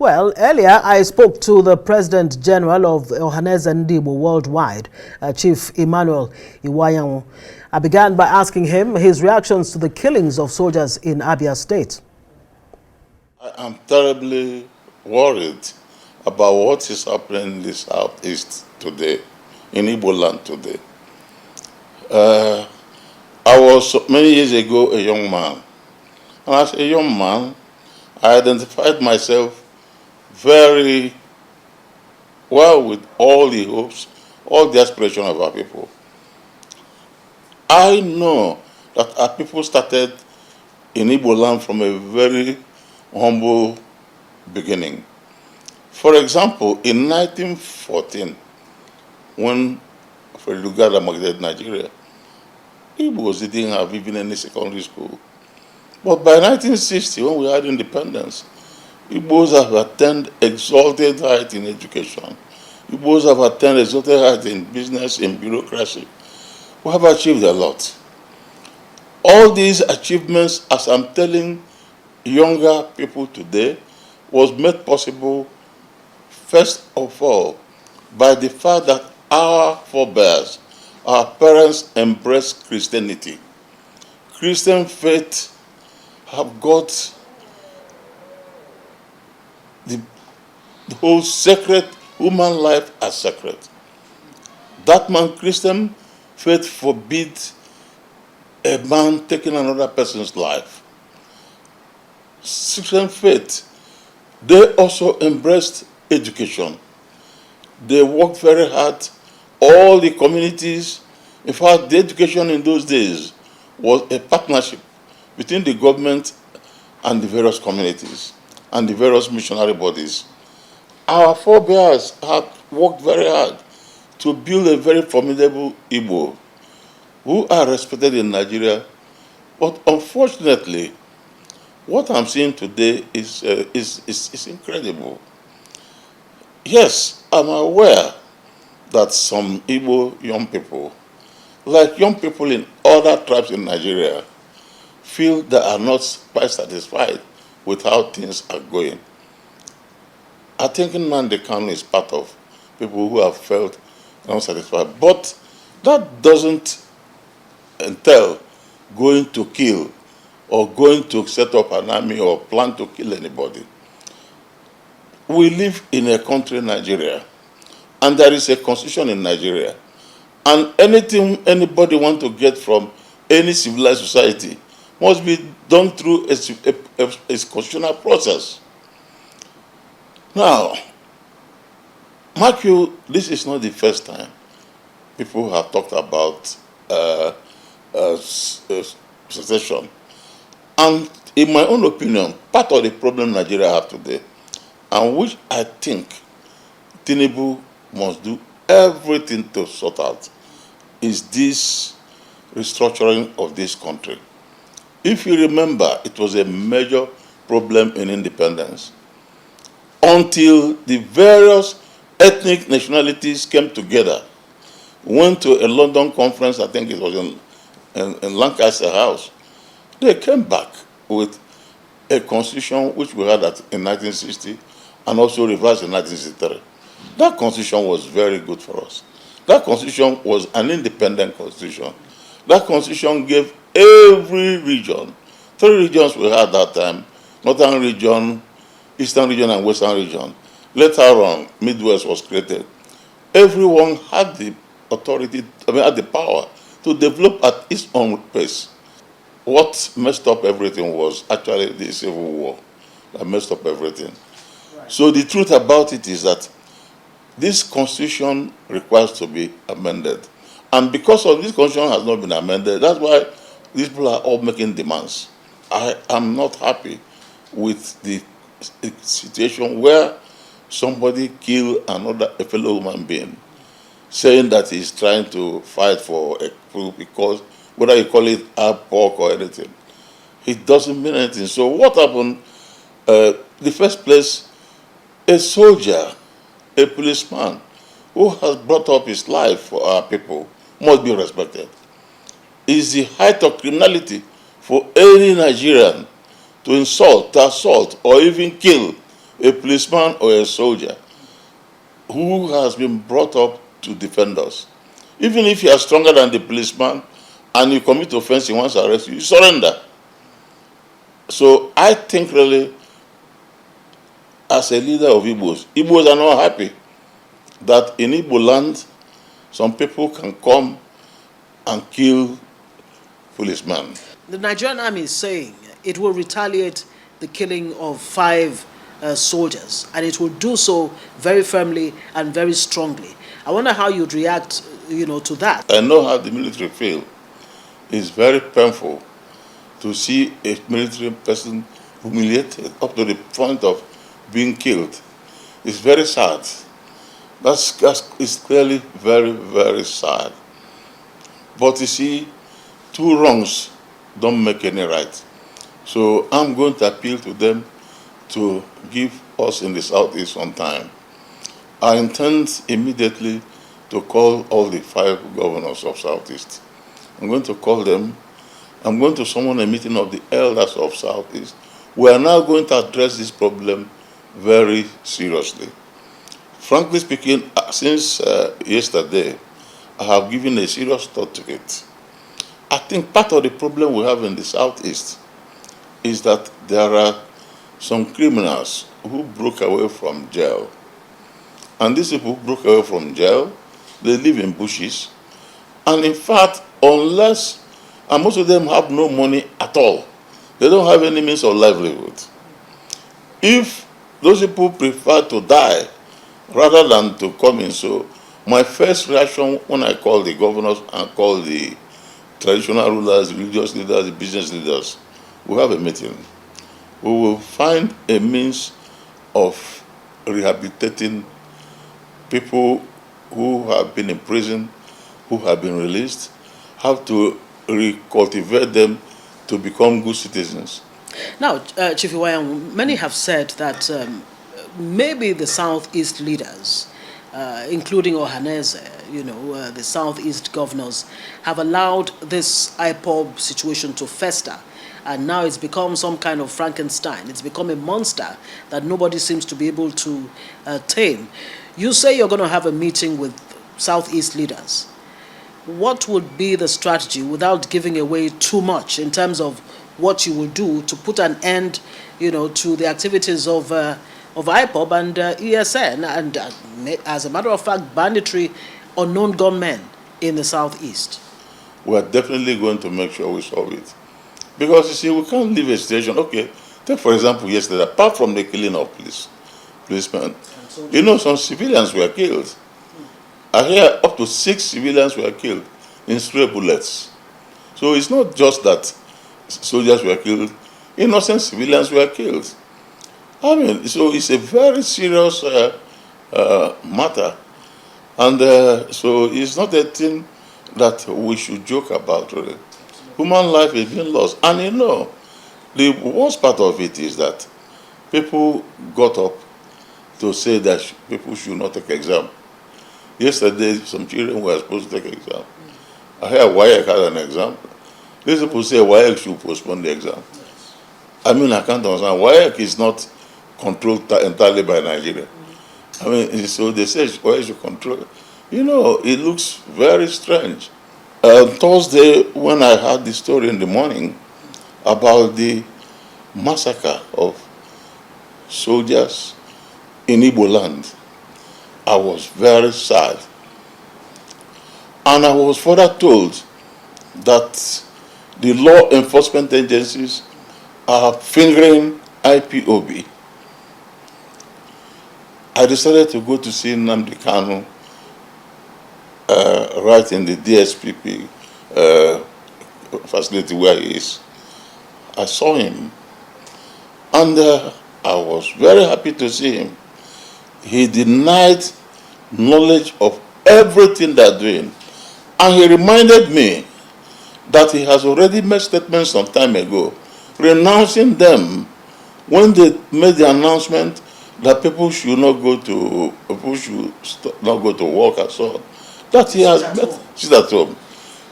Well, earlier I spoke to the President General of Ohaneze Worldwide, Chief Emmanuel Iwayanwu. I began by asking him his reactions to the killings of soldiers in Abia State. I am terribly worried about what is happening in the southeast today, in Igboland today. I was many years ago a young man, and as a young man, I identified myself very well with all the hopes, all the aspirations of our people. I know that our people started in Igboland from a very humble beginning. For example, in 1914, when Fred Lugard migrated Nigeria, Igbos didn't have even any secondary school. But by 1960, when we had independence, Igbos have attained exalted height in education. Igbos have attained exalted height in business, in bureaucracy. We have achieved a lot. All these achievements, as I'm telling younger people today, was made possible, first of all, by the fact that our forebears, our parents, embraced Christianity. Christian faith have got the whole sacred human life as sacred. That man, Christian faith forbids a man taking another person's life. Christian faith, they also embraced education. They worked very hard. All the communities, in fact, the education in those days was a partnership between the government and the various communities and the various missionary bodies. Our forebears had worked very hard to build a very formidable Igbo who are respected in Nigeria. But unfortunately, what I'm seeing today is incredible. Yes, I'm aware that some Igbo young people, like young people in other tribes in Nigeria, feel they are not quite satisfied with how things are going. I think Nnamdi Kanu is part of people who have felt unsatisfied. But that doesn't entail going to kill or going to set up an army or plan to kill anybody. We live in a country, Nigeria, and there is a constitution in Nigeria. And anything anybody wants to get from any civilized society must be done through a constitutional process. Now, mark you, this is not the first time people have talked about secession. And in my own opinion, part of the problem Nigeria have today, and which I think Tinubu must do everything to sort out, is this restructuring of this country. If you remember, it was a major problem in independence until the various ethnic nationalities came together, went to a London conference, I think it was in Lancaster House. They came back with a constitution which we had in 1960 and also revised in 1963. That constitution was very good for us. That constitution was an independent constitution. That constitution gave every region, 3 regions we had that time, Northern region, Eastern region, and Western region. Later on, Midwest was created. Everyone had the authority, had the power to develop at its own pace. What messed up everything was actually the Civil War that messed up everything. Right. So the truth about it is that this constitution requires to be amended. And because of this constitution has not been amended, that's why these people are all making demands. I am not happy with the situation where somebody killed a fellow human being, saying that he's trying to fight for a group because whether you call it pork or anything, it doesn't mean anything. So what happened? The first place, a soldier, a policeman who has brought up his life for our people must be respected. It's the height of criminality for any Nigerian to insult, to assault, or even kill a policeman or a soldier who has been brought up to defend us. Even if you are stronger than the policeman and you commit offense, he wants to arrest you, you surrender. So I think really, as a leader of Igbos are not happy that in Igboland, some people can come and kill policemen. The Nigerian army is saying it will retaliate the killing of 5 soldiers, and it will do so very firmly and very strongly. I wonder how you'd react, to that. I know how the military feel. It's very painful to see a military person humiliated up to the point of being killed. It's very sad. It's clearly very, very sad. But you see, 2 wrongs don't make any right. So I'm going to appeal to them to give us in the Southeast some time. I intend immediately to call all the 5 governors of Southeast. I'm going to call them. I'm going to summon a meeting of the elders of Southeast. We are now going to address this problem very seriously. Frankly speaking, since yesterday, I have given a serious thought to it. I think part of the problem we have in the Southeast is that there are some criminals who broke away from jail. And these people who broke away from jail, they live in bushes. And in fact, and most of them have no money at all. They don't have any means of livelihood. If those people prefer to die rather than to come in, so my first reaction when I call the governors and call the traditional rulers, religious leaders, the business leaders, we have a meeting. We will find a means of rehabilitating people who have been in prison, who have been released, have to recultivate them to become good citizens. Now, Chief Iwayan, many have said that maybe the Southeast leaders, including Ohaneze, the Southeast governors, have allowed this IPOB situation to fester. And now it's become some kind of Frankenstein. It's become a monster that nobody seems to be able to tame. You say you're going to have a meeting with Southeast leaders. What would be the strategy, without giving away too much, in terms of what you will do to put an end, to the activities of IPOB and ESN, and as a matter of fact, banditry, unknown gunmen in the Southeast? We are definitely going to make sure we solve it. Because, you see, we can't leave a situation. Okay, take for example yesterday, apart from the killing of policemen, some civilians were killed. I hear up to 6 civilians were killed in stray bullets. So it's not just that soldiers were killed, innocent civilians were killed. So it's a very serious matter. And so it's not a thing that we should joke about, really. Human life is being lost. And the worst part of it is that people got up to say that people should not take exam. Yesterday, some children were supposed to take exam. I heard WAEC had an exam. These people say WAEC should postpone the exam. I can't understand. WAEC is not controlled entirely by Nigeria. So they say WAEC should control it. It looks very strange. Thursday, when I heard the story in the morning about the massacre of soldiers in Igboland, I was very sad. And I was further told that the law enforcement agencies are fingering IPOB. I decided to go to see Nnamdi Kanu right in the DSPP facility where he is. I saw him, and I was very happy to see him. He denied knowledge of everything they're doing, and he reminded me that he has already made statements some time ago renouncing them when they made the announcement that people should not go to work at all. That he has sit at home.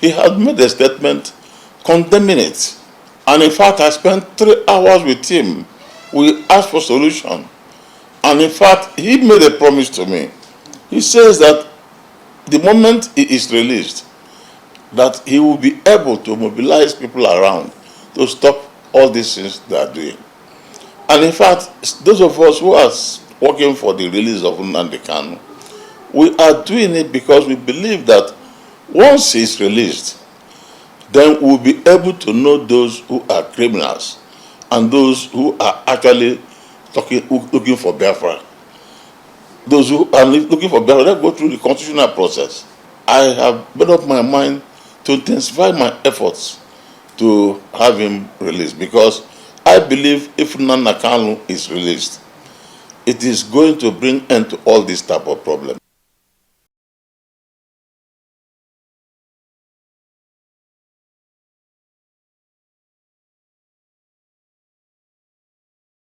He had made a statement condemning it. And in fact, I spent 3 hours with him. We asked for solution. And in fact, he made a promise to me. He says that the moment he is released, that he will be able to mobilize people around to stop all these things they are doing. And in fact, those of us who are working for the release of Nnamdi Kanu, we are doing it because we believe that once he is released, then we'll be able to know those who are criminals and those who are actually looking for Biafra. Those who are looking for Biafra, let's go through the constitutional process. I have made up my mind to intensify my efforts to have him released, because I believe if Nnamdi Kanu is released, it is going to bring end to all this type of problem.